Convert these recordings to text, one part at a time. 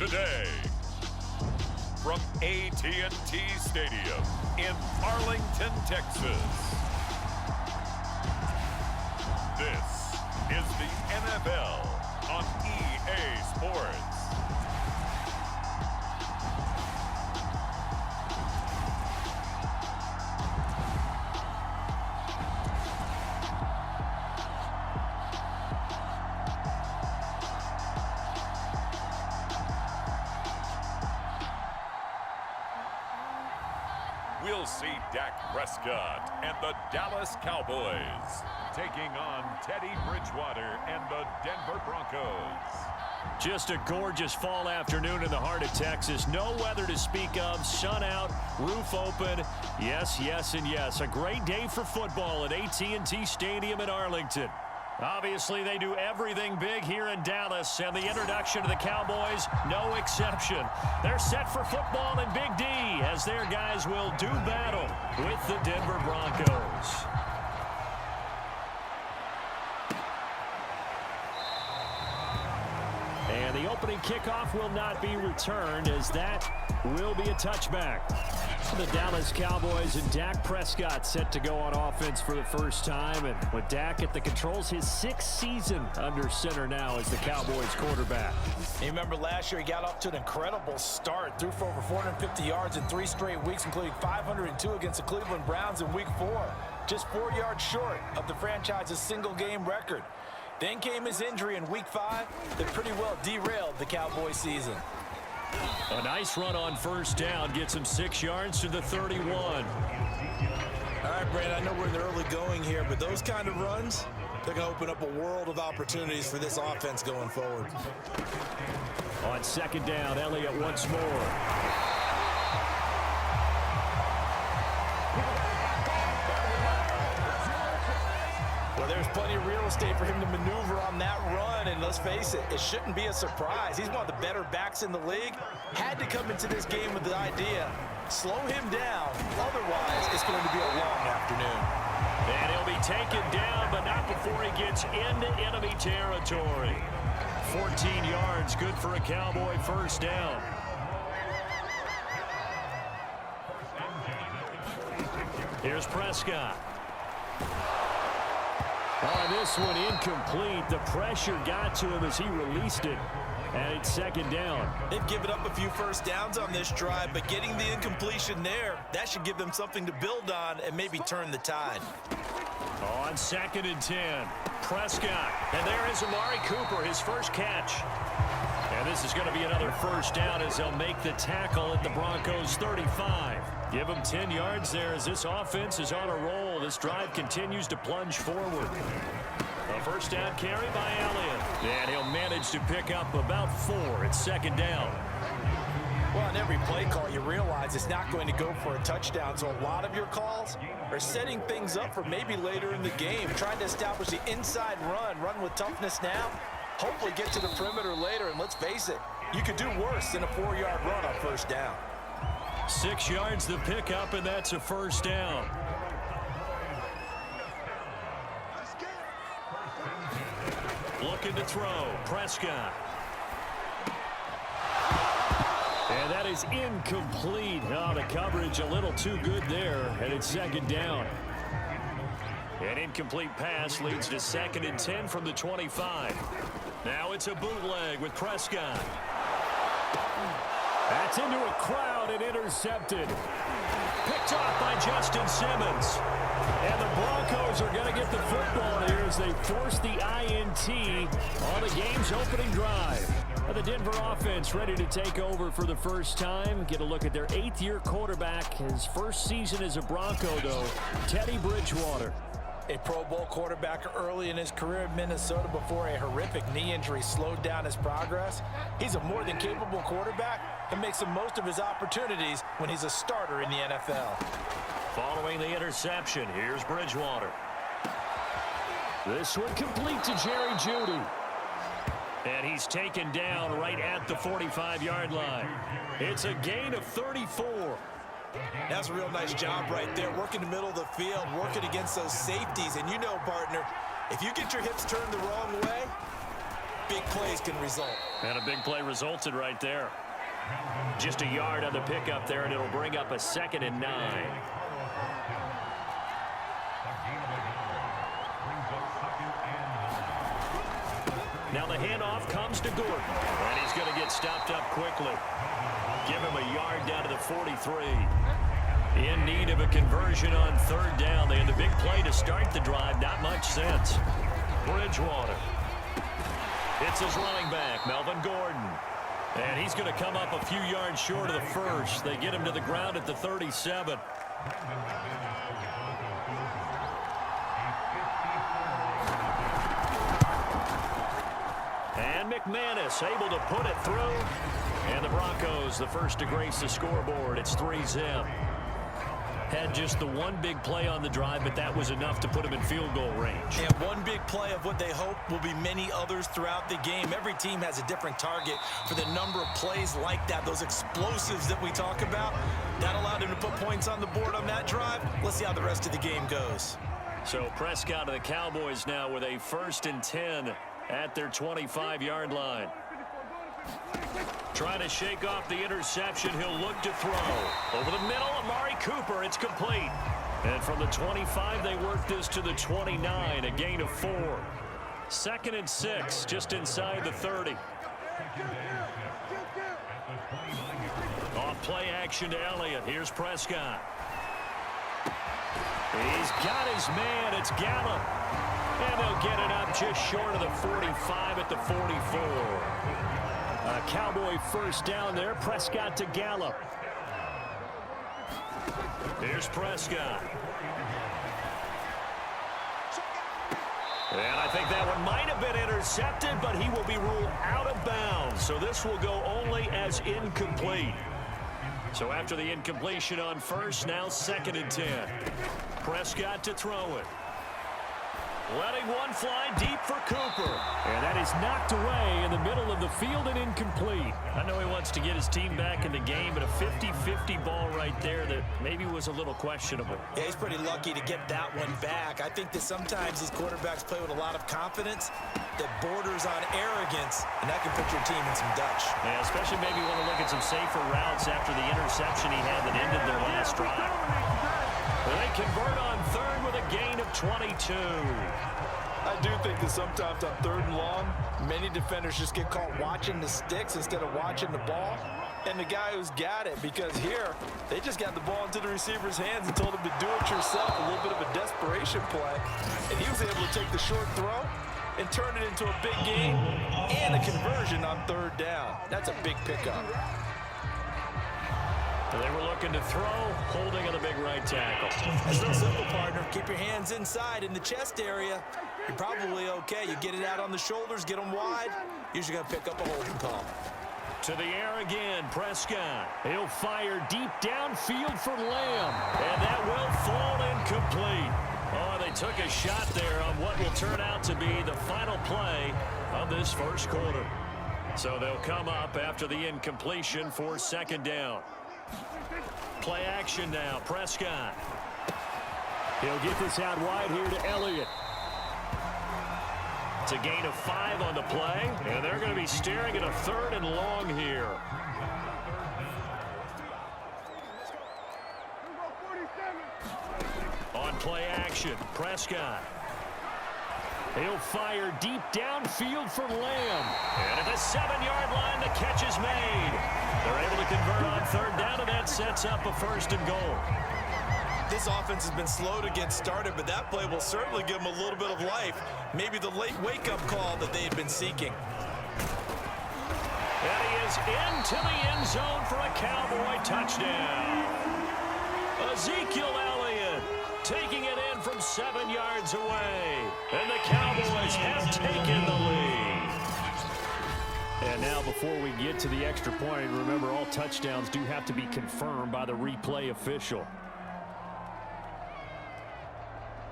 today. From AT&T Stadium in Arlington, Texas. This is the NFL on EA Sports. We'll see Dak Prescott and the Dallas Cowboys taking on Teddy Bridgewater and the Denver Broncos. Just a gorgeous fall afternoon in the heart of Texas. No weather to speak of. Sun out, roof open. Yes, yes, and yes. A great day for football at AT&T Stadium in Arlington. Obviously, they do everything big here in Dallas, and the introduction to the Cowboys, no exception. They're set for football in Big D as their guys will do battle with the Denver Broncos. And the opening kickoff will not be returned, as that will be a touchback. The Dallas Cowboys and Dak Prescott set to go on offense for the first time. And with Dak at the controls, his 6th season under center now as the Cowboys quarterback. You remember last year he got off to an incredible start. Threw for over 450 yards in 3 straight weeks, including 502 against the Cleveland Browns in Week 4. Just 4 yards short of the franchise's single-game record. Then came his injury in Week 5 that pretty well derailed the Cowboys season. A nice run on first down gets him 6 yards to the 31. All right, Brandon, I know we're in the early going here, but those kind of runs, they're going to open up a world of opportunities for this offense going forward. On second down, Elliott once more. Well, there's plenty of real estate for him to maneuver on that run, and let's face it, it shouldn't be a surprise. He's one of the better backs in the league. Had to come into this game with the idea, slow him down, otherwise it's going to be a long afternoon. And he'll be taken down, but not before he gets into enemy territory. 14 yards, good for a Cowboy first down. Here's Prescott. Oh, this one incomplete. The pressure got to him as he released it. And it's second down. They've given up a few first downs on this drive, but getting the incompletion there, that should give them something to build on and maybe turn the tide. On second and 10, Prescott. And there is Amari Cooper, his first catch. And this is going to be another first down as they'll make the tackle at the Broncos 35. Give them 10 yards there as this offense is on a roll. This drive continues to plunge forward. A first down carry by Elliott. And he'll manage to pick up about 4 at second down. Well, on every play call, you realize it's not going to go for a touchdown. So a lot of your calls are setting things up for maybe later in the game. Trying to establish the inside run with toughness now. Hopefully get to the perimeter later. And let's face it, you could do worse than a 4-yard run on first down. 6 yards the pickup, and that's a first down. Looking to throw, Prescott. And that is incomplete. Oh, the coverage a little too good there, and it's second down. An incomplete pass leads to second and 10 from the 25. Now it's a bootleg with Prescott. That's into a crowd and intercepted. Picked off by Justin Simmons. And the Broncos are going to get the football here as they force the INT on the game's opening drive. The Denver offense ready to take over for the first time. Get a look at their 8th-year quarterback. His first season as a Bronco, though, Teddy Bridgewater. A Pro Bowl quarterback early in his career in Minnesota before a horrific knee injury slowed down his progress. He's a more than capable quarterback and makes the most of his opportunities when he's a starter in the NFL. Following the interception, here's Bridgewater. This one complete to Jerry Jeudy. And he's taken down right at the 45-yard line. It's a gain of 34. That's a real nice job right there, working the middle of the field, working against those safeties. And you know, partner, if you get your hips turned the wrong way, big plays can result. And a big play resulted right there. Just a yard on the pickup there, and it'll bring up a 2nd and 9. Now the handoff comes to Gordon, and he's going to get stopped up quickly. Give him a yard down to the 43. In need of a conversion on 3rd down. They had the big play to start the drive. Not much sense. Bridgewater. It's his running back, Melvin Gordon. And he's going to come up a few yards short of the first. They get him to the ground at the 37. And McManus able to put it through. And the Broncos, the first to grace the scoreboard. It's 3-zip. Had just the one big play on the drive, but that was enough to put him in field goal range. And one big play of what they hope will be many others throughout the game. Every team has a different target for the number of plays like that, those explosives that we talk about. That allowed him to put points on the board on that drive. Let's see how the rest of the game goes. So Prescott of the Cowboys now with a 1st and 10 at their 25-yard line. Trying to shake off the interception. He'll look to throw. Over the middle, Amari Cooper. It's complete. And from the 25, they work this to the 29, a gain of 4. 2nd and 6, just inside the 30. Off play action to Elliott. Here's Prescott. He's got his man. It's Gallup. And they'll get it up just short of the 45 at the 44. A Cowboy 1st down there. Prescott to Gallup. Here's Prescott. And I think that one might have been intercepted, but he will be ruled out of bounds. So this will go only as incomplete. So after the incompletion on 1st, now 2nd and 10. Prescott to throw it. Letting one fly deep for Cooper. And that is knocked away in the middle of the field and incomplete. I know he wants to get his team back in the game, but a 50-50 ball right there that maybe was a little questionable. Yeah, he's pretty lucky to get that one back. I think that sometimes these quarterbacks play with a lot of confidence that borders on arrogance, and that can put your team in some Dutch. Yeah, especially maybe want to look at some safer routes after the interception he had that ended their last drive. They convert on 3rd with a gain of 22. I do think that sometimes on 3rd and long, many defenders just get caught watching the sticks instead of watching the ball. And the guy who's got it, because here, they just got the ball into the receiver's hands and told him to do it yourself, a little bit of a desperation play. And he was able to take the short throw and turn it into a big game and a conversion on 3rd down. That's a big pickup. They were looking to throw, holding on the big right tackle. It's real simple, partner. Keep your hands inside in the chest area. You're probably okay. You get it out on the shoulders, get them wide. Usually going to pick up a holding call. To the air again, Prescott. He'll fire deep downfield for Lamb. And that will fall incomplete. Oh, they took a shot there on what will turn out to be the final play of this 1st quarter. So they'll come up after the incompletion for 2nd down. Play action now, Prescott. He'll get this out wide here to Elliott. It's a gain of 5 on the play, and they're going to be staring at a 3rd and long here. On play action, Prescott. He'll fire deep downfield for Lamb. And at the 7-yard line, the catch is made. They're able to convert on 3rd down, and that sets up a 1st and goal. This offense has been slow to get started, but that play will certainly give them a little bit of life. Maybe the late wake-up call that they had been seeking. And he is into the end zone for a Cowboy touchdown. Ezekiel Elliott taking it in from 7 yards away. And the Cowboys have taken the lead. And now before we get to the extra point, remember all touchdowns do have to be confirmed by the replay official.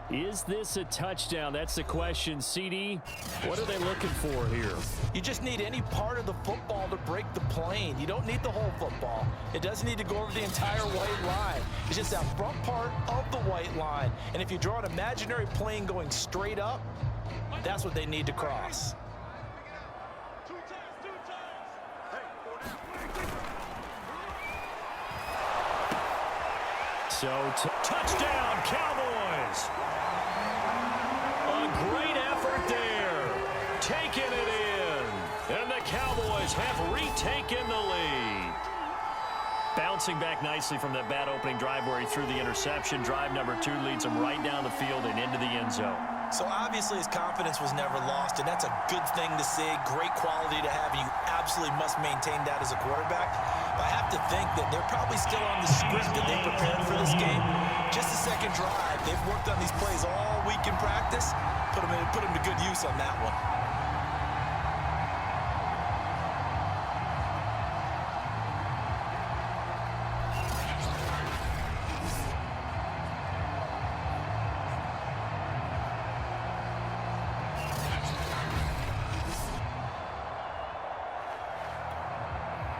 Is this a touchdown? That's the question. CD, what are they looking for here? You just need any part of the football to break the plane. You don't need the whole football. It doesn't need to go over the entire white line. It's just that front part of the white line. And if you draw an imaginary plane going straight up, that's what they need to cross. So, touchdown, Cowboys! A great effort there. Taking it in. And the Cowboys have retaken the lead. Bouncing back nicely from that bad opening drive where he threw the interception. Drive number 2 leads him right down the field and into the end zone. So obviously his confidence was never lost, and that's a good thing to see, great quality to have, and you absolutely must maintain that as a quarterback. But I have to think that they're probably still on the script that they prepared for this game. Just the second drive, they've worked on these plays all week in practice, put them to good use on that one.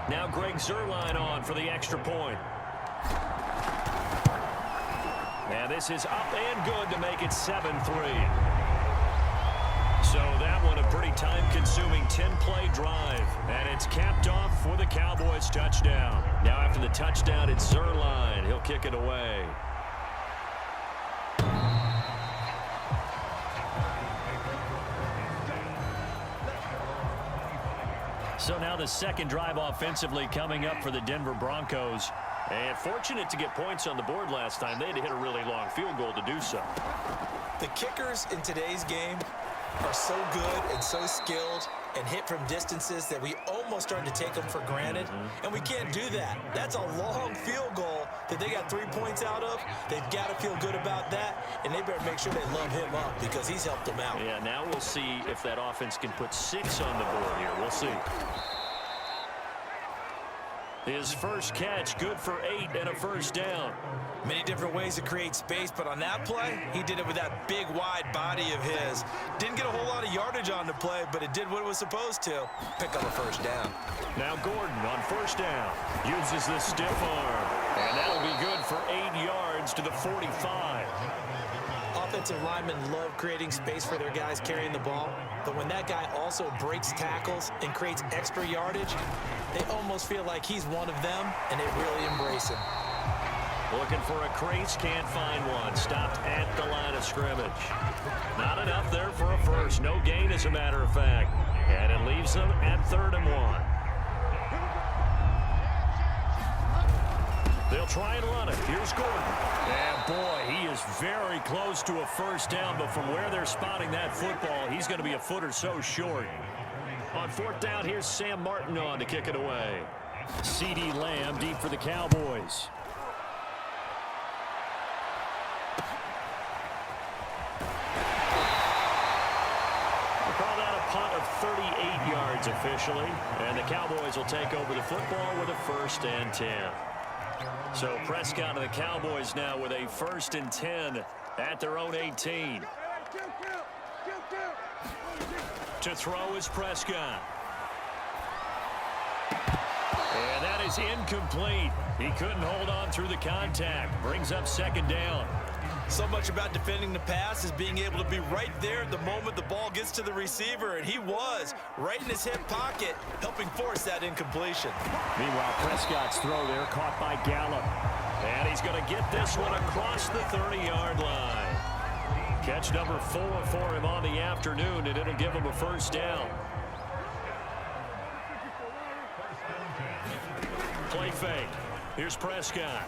Now Greg Zuerlein on for the extra point. And this is up and good to make it 7-3. So that one a pretty time-consuming 10-play drive. And it's capped off with a Cowboys touchdown. Now after the touchdown, it's Zuerlein. He'll kick it away. So now the second drive offensively coming up for the Denver Broncos. And fortunate to get points on the board last time. They had to hit a really long field goal to do so. The kickers in today's game are so good and so skilled and hit from distances that we almost start to take them for granted. And we can't do that. That's a long field goal that they got 3 points out of. They've got to feel good about that, and they better make sure they love him up because he's helped them out. Yeah, now we'll see if that offense can put 6 on the board here. We'll see. His first catch, good for 8 and a first down. Many different ways to create space, but on that play, he did it with that big, wide body of his. Didn't get a whole lot of yardage on the play, but it did what it was supposed to. Pick up a first down. Now Gordon on first down. Uses the stiff arm. And that'll be good for 8 yards to the 45. Offensive linemen love creating space for their guys carrying the ball, but when that guy also breaks tackles and creates extra yardage, they almost feel like he's one of them, and they really embrace him. Looking for a crease, can't find one. Stopped at the line of scrimmage. Not enough there for a first. No gain, as a matter of fact. And it leaves them at 3rd and 1. They'll try and run it. Here's Gordon. And boy, he is very close to a first down, but from where they're spotting that football, he's going to be a foot or so short. On 4th down, here's Sam Martin on to kick it away. CeeDee Lamb deep for the Cowboys. We'll call that a punt of 38 yards officially, and the Cowboys will take over the football with a 1st and 10. So Prescott and the Cowboys now with a 1st and 10 at their own 18. To throw is Prescott. And that is incomplete. He couldn't hold on through the contact. Brings up 2nd down. So much about defending the pass is being able to be right there at the moment the ball gets to the receiver, and he was right in his hip pocket, helping force that incompletion. Meanwhile, Prescott's throw there caught by Gallup. And he's going to get this one across the 30-yard line. Catch number 4 for him on the afternoon, and it'll give him a 1st down. Play fake. Here's Prescott.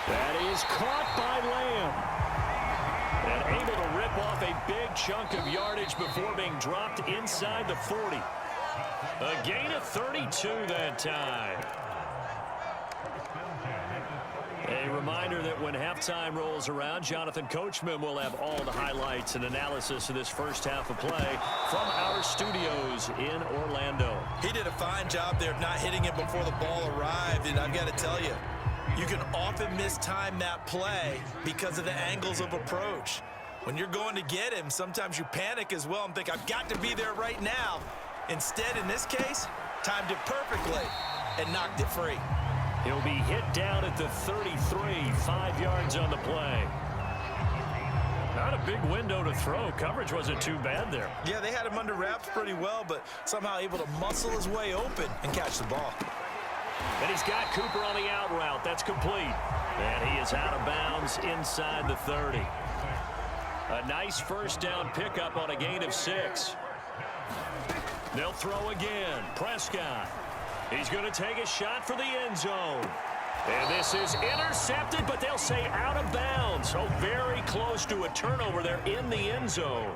That is caught by Lamb. And able to rip off a big chunk of yardage before being dropped inside the 40. A gain of 32 that time. A reminder that when halftime rolls around, Jonathan Coachman will have all the highlights and analysis of this first half of play from our studios in Orlando. He did a fine job there of not hitting it before the ball arrived, and I've got to tell you, you can often mistime that play because of the angles of approach. When you're going to get him, sometimes you panic as well and think, I've got to be there right now. Instead, in this case, timed it perfectly and knocked it free. He'll be hit down at the 33, 5 yards on the play. Not a big window to throw. Coverage wasn't too bad there. Yeah, they had him under wraps pretty well, but somehow able to muscle his way open and catch the ball. And he's got Cooper on the out route. That's complete. And he is out of bounds inside the 30. A nice first down pickup on a gain of 6. They'll throw again. Prescott. He's going to take a shot for the end zone. And this is intercepted, but they'll say out of bounds. So very close to a turnover there in the end zone.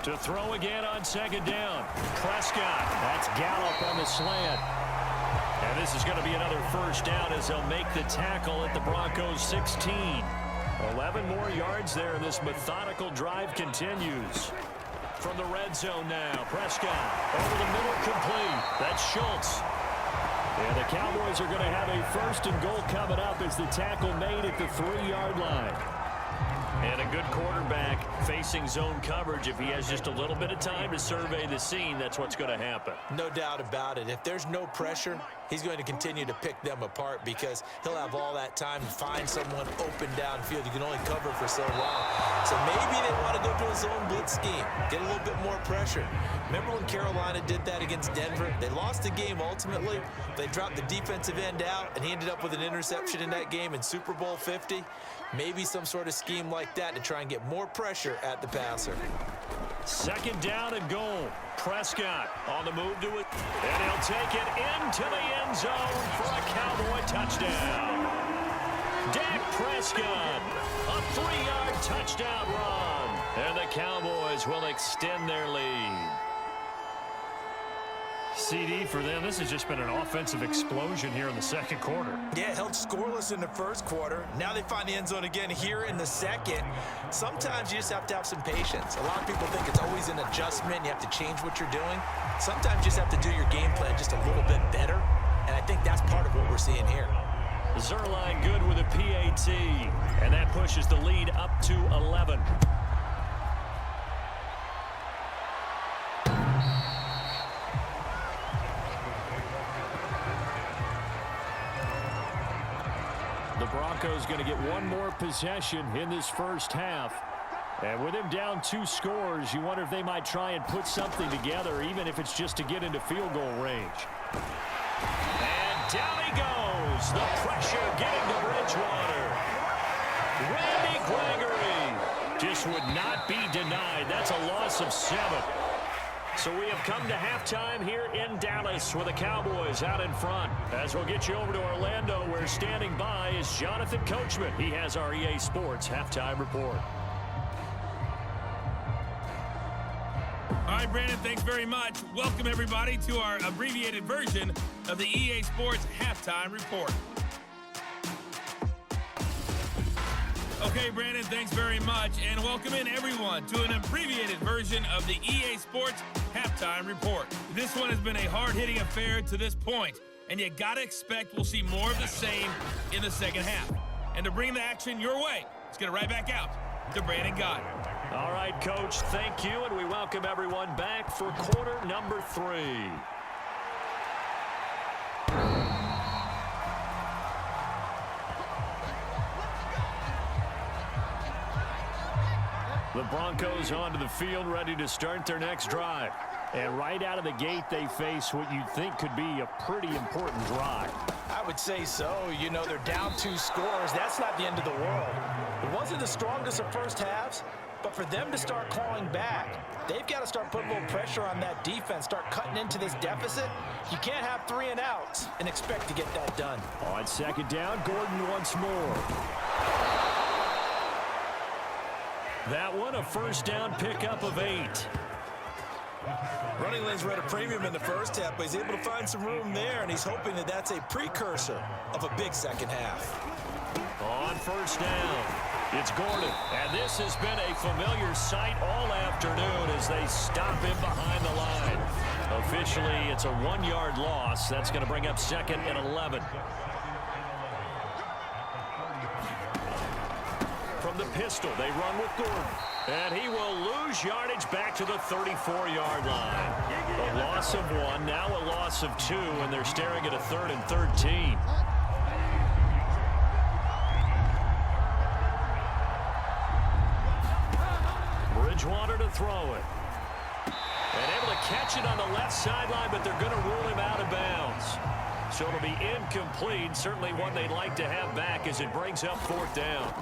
To throw again on second down. Prescott. That's Gallup on the slant. And this is going to be another first down as they'll make the tackle at the Broncos 16. 11 more yards there, and this methodical drive continues. From the red zone now, Prescott over the middle, complete. That's Schultz. And the Cowboys are going to have a first and goal coming up as the tackle made at the 3-yard line. And a good quarterback facing zone coverage. If he has just a little bit of time to survey the scene, that's what's going to happen. No doubt about it. If there's no pressure, he's going to continue to pick them apart because he'll have all that time to find someone open downfield. You can only cover for so long. So maybe they want to go to a zone blitz scheme, get a little bit more pressure. Remember when Carolina did that against Denver? They lost the game ultimately. They dropped the defensive end out, and he ended up with an interception in that game in Super Bowl 50. Maybe some sort of scheme like that to try and get more pressure at the passer. Second down and goal. Prescott on the move to it. And he'll take it into the end zone for a Cowboy touchdown. Dak Prescott, a 3-yard touchdown run. And the Cowboys will extend their lead. CD for them. This has just been an offensive explosion here in the second quarter. Yeah, held scoreless in the first quarter. Now they find the end zone again here in the second. Sometimes you just have to have some patience. A lot of people think it's always an adjustment. You have to change what you're doing. Sometimes you just have to do your game plan just a little bit better. And I think that's part of what we're seeing here. Zerline good with a PAT. And that pushes the lead up to 11. The Broncos going to get one more possession in this first half. And with him down 2 scores, you wonder if they might try and put something together, even if it's just to get into field goal range. And down he goes. The pressure getting to Bridgewater. Randy Gregory just would not be denied. That's a loss of 7. So we have come to halftime here in Dallas with the Cowboys out in front. As we'll get you over to Orlando, where standing by is Jonathan Coachman. He has our EA Sports halftime report. All right, Brandon, thanks very much. Welcome, everybody, to our abbreviated version of the EA Sports halftime report. Okay, Brandon, thanks very much, and welcome in everyone to an abbreviated version of the EA Sports halftime report. This one has been a hard-hitting affair to this point, and you gotta expect we'll see more of the same in the second half. And to bring the action your way, let's get it right back out to Brandon Gott. All right, Coach, thank you, and we welcome everyone back for quarter number 3. The Broncos onto the field, ready to start their next drive. And right out of the gate, they face what you'd think could be a pretty important drive. I would say so. You know, they're down 2 scores. That's not the end of the world. It wasn't the strongest of first halves, but for them to start clawing back, they've got to start putting a little pressure on that defense, start cutting into this deficit. You can't have 3 and outs and expect to get that done. On second down, Gordon once more. That one, a first down pickup of 8. Running lanes were at a premium in the first half, but he's able to find some room there, and he's hoping that that's a precursor of a big second half. On first down, it's Gordon. And this has been a familiar sight all afternoon as they stop him behind the line. Officially, it's a 1-yard loss. That's going to bring up second and 11. From the pistol, they run with Gordon. And he will lose yardage back to the 34-yard line. A loss of 1, now a loss of 2, and they're staring at a 3rd and 13. Bridgewater to throw it. And able to catch it on the left sideline, but they're going to rule him out of bounds. So it'll be incomplete. Certainly one they'd like to have back as it brings up 4th down.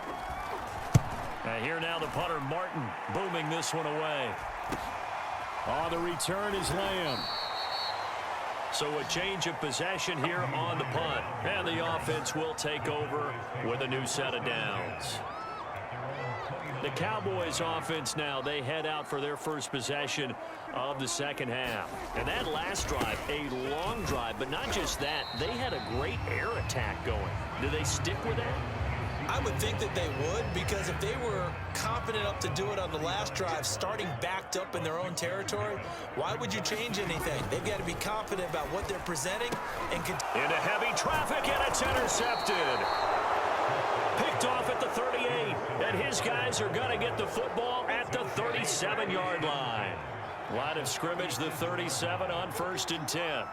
And here now the punter, Martin, booming this one away. On the return is Lamb. So a change of possession here on the punt. And the offense will take over with a new set of downs. The Cowboys offense now, they head out for their first possession of the second half. And that last drive, a long drive, but not just that, they had a great air attack going. Do they stick with that? I would think that they would, because if they were confident enough to do it on the last drive, starting backed up in their own territory, why would you change anything? They've got to be confident about what they're presenting. And into heavy traffic, and it's intercepted. Picked off at the 38, and his guys are going to get the football at the 37-yard line. Line of scrimmage, the 37 on 1st and 10.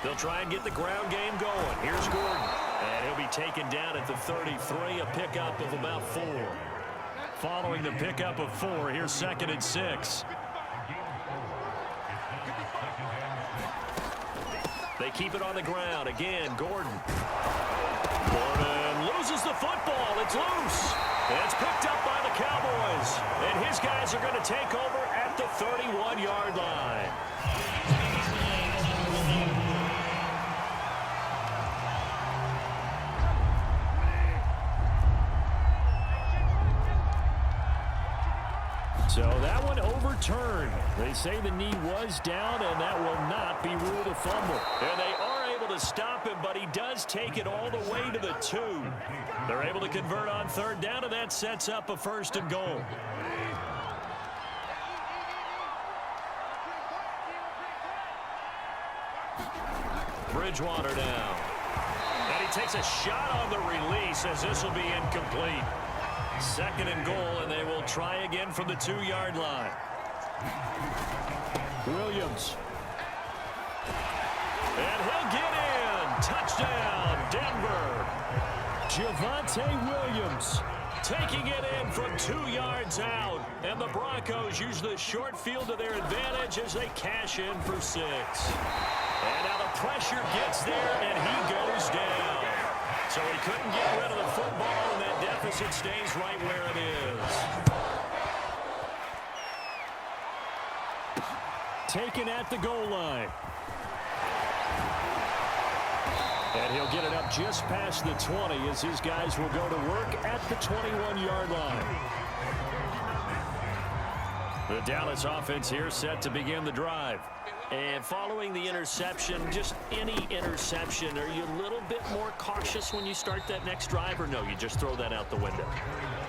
They'll try and get the ground game going. Here's Gordon, and he'll be taken down at the 33, a pickup of about 4. Following the pickup of 4, here's 2nd and 6. They keep it on the ground. Again, Gordon. Gordon loses the football. It's loose. It's picked up by the Cowboys. And his guys are going to take over at the 31-yard line. So that one overturned. They say the knee was down, and that will not be ruled a fumble. And they are able to stop him, but he does take it all the way to the 2. They're able to convert on 3rd down, and that sets up a 1st and goal. Bridgewater down. And he takes a shot on the release as this will be incomplete. 2nd and goal, and they will try again from the 2-yard line. Williams. And he'll get in. Touchdown, Denver. Javonte Williams taking it in from 2 yards out. And the Broncos use the short field to their advantage as they cash in for 6. And now the pressure gets there, and he goes down. So he couldn't get rid of the football, and that deficit stays right where it is. Taken at the goal line. And he'll get it up just past the 20 as his guys will go to work at the 21-yard line. The Dallas offense here set to begin the drive. And following the interception, just any interception, are you a little bit more cautious when you start that next drive, or no, you just throw that out the window?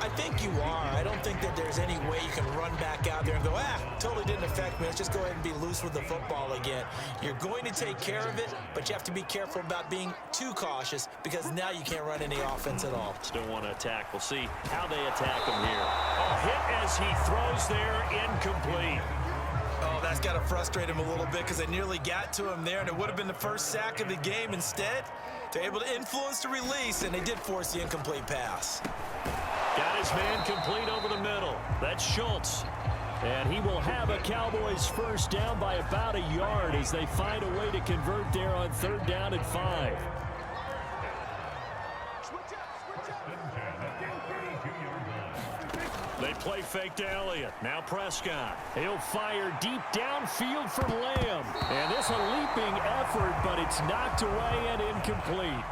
I think you are. I don't think that there's any way you can run back out there and go, totally didn't affect me. Let's just go ahead and be loose with the football again. You're going to take care of it, but you have to be careful about being too cautious, because now you can't run any offense at all. Still want to attack. We'll see how they attack him here. A hit as he throws there, incomplete. Oh, that's got to frustrate him a little bit, because they nearly got to him there, and it would have been the first sack of the game. Instead, they're able to influence the release, and they did force the incomplete pass. Got his man complete over the middle. That's Schultz. And he will have a Cowboys first down by about a yard as they find a way to convert there on 3rd down and 5. They play fake to Elliott. Now Prescott. He'll fire deep downfield for Lamb. And this a leaping effort, but it's knocked away and incomplete.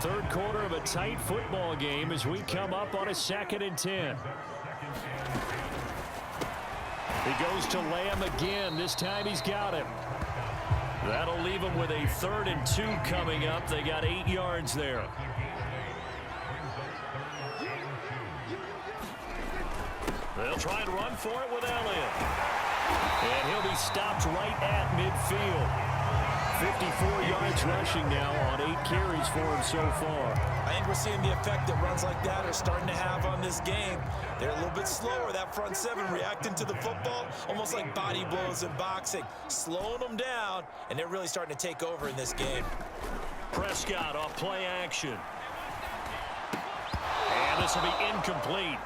3rd quarter of a tight football game as we come up on a 2nd and 10. He goes to Lamb again. This time he's got him. That'll leave him with a 3rd and 2 coming up. They got 8 yards there. They'll try and run for it with Elliott. And he'll be stopped right at midfield. 54 yards rushing now on 8 carries for him so far. I think we're seeing the effect that runs like that are starting to have on this game. They're a little bit slower, that front 7 reacting to the football, almost like body blows in boxing, slowing them down, and they're really starting to take over in this game. Prescott off play action. And this will be incomplete.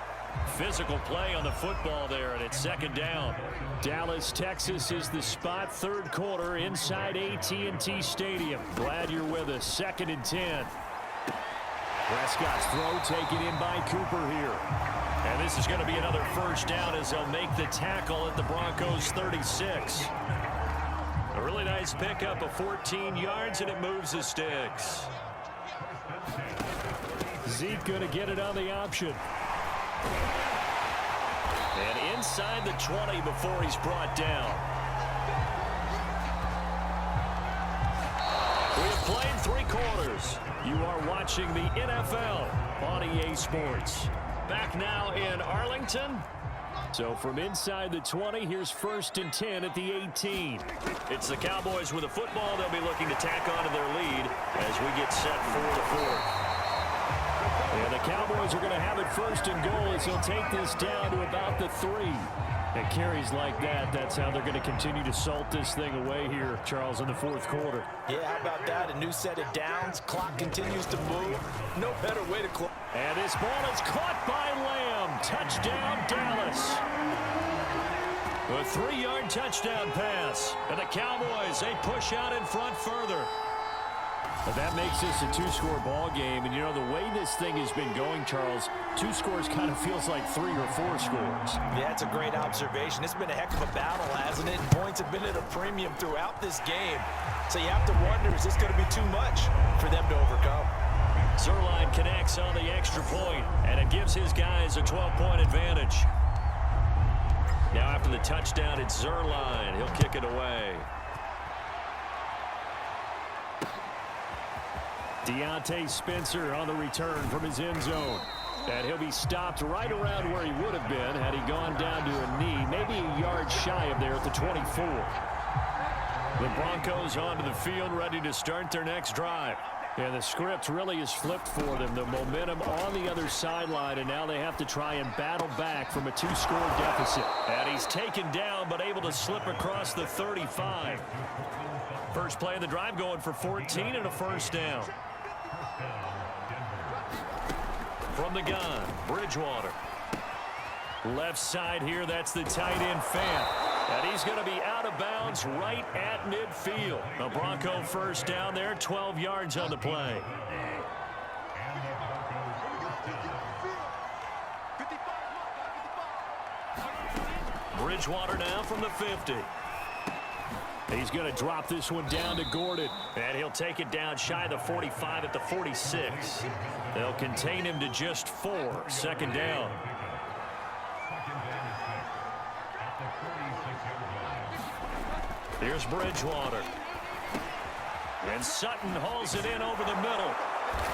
Physical play on the football there, and it's second down. Dallas, Texas is the spot, third quarter inside AT&T Stadium. Glad you're with us. 2nd and 10. Prescott's throw taken in by Cooper here. And this is going to be another first down as they'll make the tackle at the Broncos 36. A really nice pickup of 14 yards, and it moves the sticks. Zeke going to get it on the option. And inside the 20 before he's brought down. We have played 3 quarters. You are watching the NFL on EA Sports. Back now in Arlington. So from inside the 20, here's 1st and 10 at the 18. It's the Cowboys with the football. They'll be looking to tack onto their lead as we get set for the 4th. And the Cowboys are going to have it 1st and goal as they'll take this down to about the 3. And carries like that, that's how they're going to continue to salt this thing away here, Charles, in the 4th quarter. Yeah, how about that? A new set of downs. Clock continues to move. No better way to close. And this ball is caught by Lamb. Touchdown, Dallas. A 3-yard touchdown pass. And the Cowboys, they push out in front further. But that makes this a 2-score ball game. And, you know, the way this thing has been going, Charles, 2 scores kind of feels like 3 or 4 scores. Yeah, it's a great observation. It's been a heck of a battle, hasn't it? And points have been at a premium throughout this game. So you have to wonder, is this going to be too much for them to overcome? Zerline connects on the extra point, and it gives his guys a 12-point advantage. Now after the touchdown, it's Zerline. He'll kick it away. Deontay Spencer on the return from his end zone. And he'll be stopped right around where he would have been had he gone down to a knee, maybe a yard shy of there at the 24. The Broncos onto the field, ready to start their next drive. And the script really is flipped for them. The momentum on the other sideline, and now they have to try and battle back from a 2-score deficit. And he's taken down, but able to slip across the 35. First play of the drive going for 14 and a first down. From the gun, Bridgewater. Left side here, that's the tight end Fant. And he's going to be out of bounds right at midfield. A Bronco first down there, 12 yards on the play. Bridgewater now from the 50. He's going to drop this one down to Gordon. And he'll take it down shy of the 45 at the 46. They'll contain him to just 4. Second down. Here's Bridgewater. And Sutton hauls it in over the middle.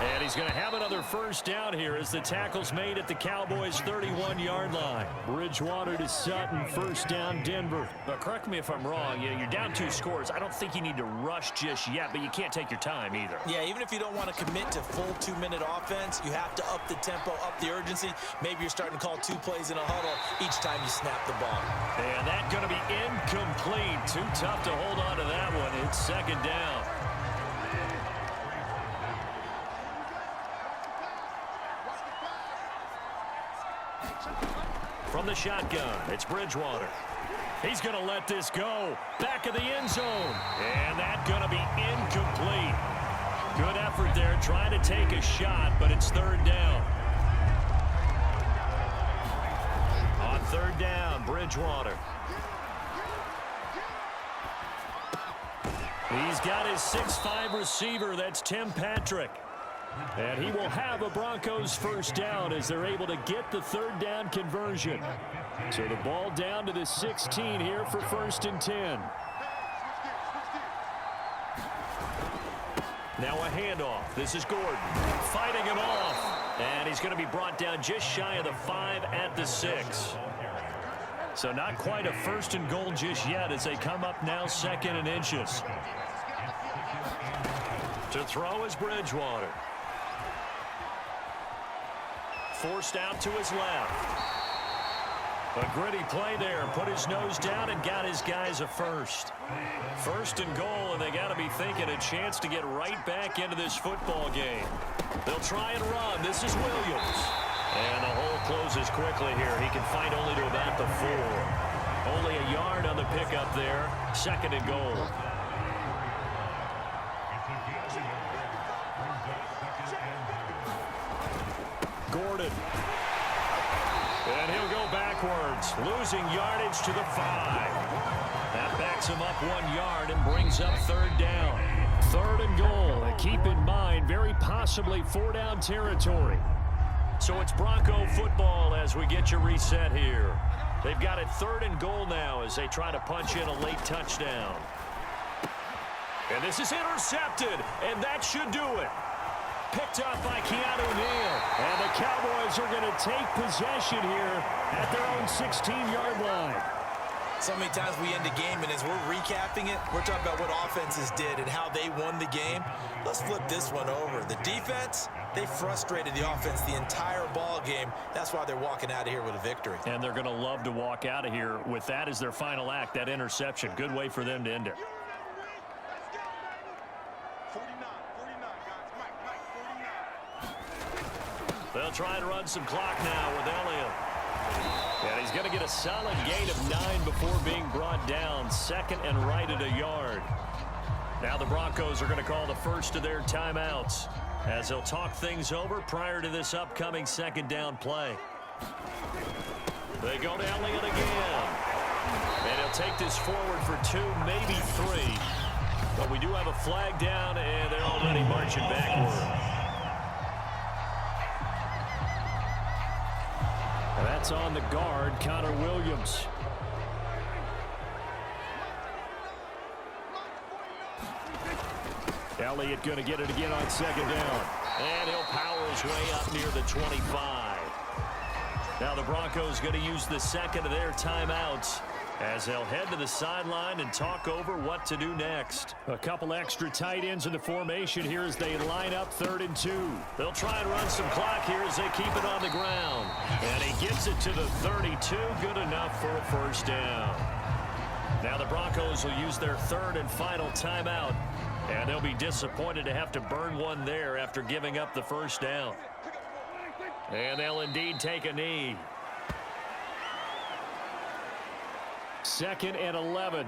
And he's going to have another first down here as the tackle's made at the Cowboys' 31-yard line. Bridgewater to Sutton, first down, Denver. But correct me if I'm wrong, you're down 2 scores. I don't think you need to rush just yet, but you can't take your time either. Yeah, even if you don't want to commit to full 2-minute offense, you have to up the tempo, up the urgency. Maybe you're starting to call 2 plays in a huddle each time you snap the ball. And that's going to be incomplete. Too tough to hold on to that one. It's second down. From the shotgun, it's Bridgewater. He's going to let this go. Back of the end zone. And that's going to be incomplete. Good effort there, trying to take a shot, but it's third down. On third down, Bridgewater. He's got his 6'5" receiver. That's Tim Patrick. And he will have a Broncos first down as they're able to get the third down conversion. So the ball down to the 16 here for 1st and 10. Now a handoff. This is Gordon fighting him off. And he's going to be brought down just shy of the 5 at the 6. So not quite a 1st and goal just yet as they come up now 2nd and inches. To throw is Bridgewater. Forced out to his left. A gritty play there. Put his nose down and got his guys a first. 1st and goal, and they got to be thinking a chance to get right back into this football game. They'll try and run. This is Williams. And the hole closes quickly here. He can fight only to about the 4. Only a yard on the pickup there. 2nd and goal. Gordon. And he'll go backwards, losing yardage to the 5. That backs him up 1 yard and brings up 3rd down. 3rd and goal. And keep in mind, very possibly 4-down territory. So it's Bronco football as we get you reset here. They've got it 3rd and goal now as they try to punch in a late touchdown. And this is intercepted, and that should do it. Picked up by Keanu Neal. And the Cowboys are going to take possession here at their own 16-yard line. So many times we end a game, and as we're recapping it, we're talking about what offenses did and how they won the game. Let's flip this one over. The defense, they frustrated the offense the entire ball game. That's why they're walking out of here with a victory. And they're going to love to walk out of here with that as their final act, that interception. Good way for them to end it. They'll try and run some clock now with Elliott. And he's going to get a solid gain of 9 before being brought down. 2nd and right at a yard. Now the Broncos are going to call the first of their timeouts as they'll talk things over prior to this upcoming 2nd down play. They go to Elliott again. And he'll take this forward for 2, maybe 3. But we do have a flag down, and they're already marching backward. That's on the guard, Connor Williams. Elliott going to get it again on 2nd down. And he'll power his way up near the 25. Now the Broncos going to use the 2nd of their timeouts as they'll head to the sideline and talk over what to do next. A couple extra tight ends in the formation here as they line up 3rd and 2. They'll try and run some clock here as they keep it on the ground. And he gets it to the 32. Good enough for a 1st down. Now the Broncos will use their 3rd and final timeout. And they'll be disappointed to have to burn one there after giving up the 1st down. And they'll indeed take a knee. 2nd and 11.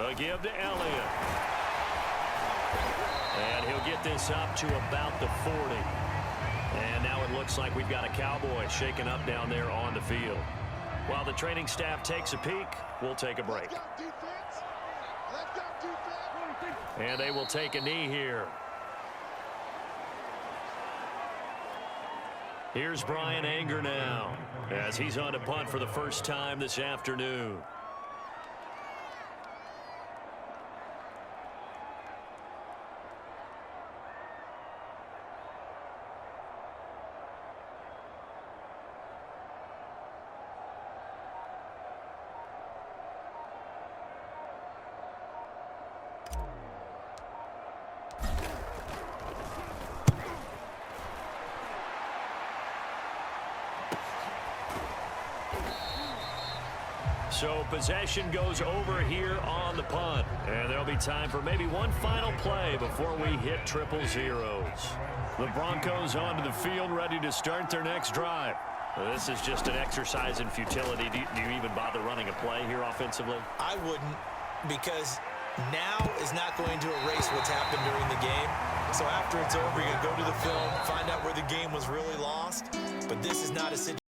A give to Elliott. And he'll get this up to about the 40. And now it looks like we've got a Cowboy shaken up down there on the field. While the training staff takes a peek, we'll take a break. And they will take a knee here. Here's Brian Anger now as he's on to punt for the first time this afternoon. So possession goes over here on the punt. And there'll be time for maybe one final play before we hit 000. The Broncos onto the field ready to start their next drive. This is just an exercise in futility. Do you even bother running a play here offensively? I wouldn't, because now is not going to erase what's happened during the game. So after it's over, you're going to go to the film, find out where the game was really lost. But this is not a situation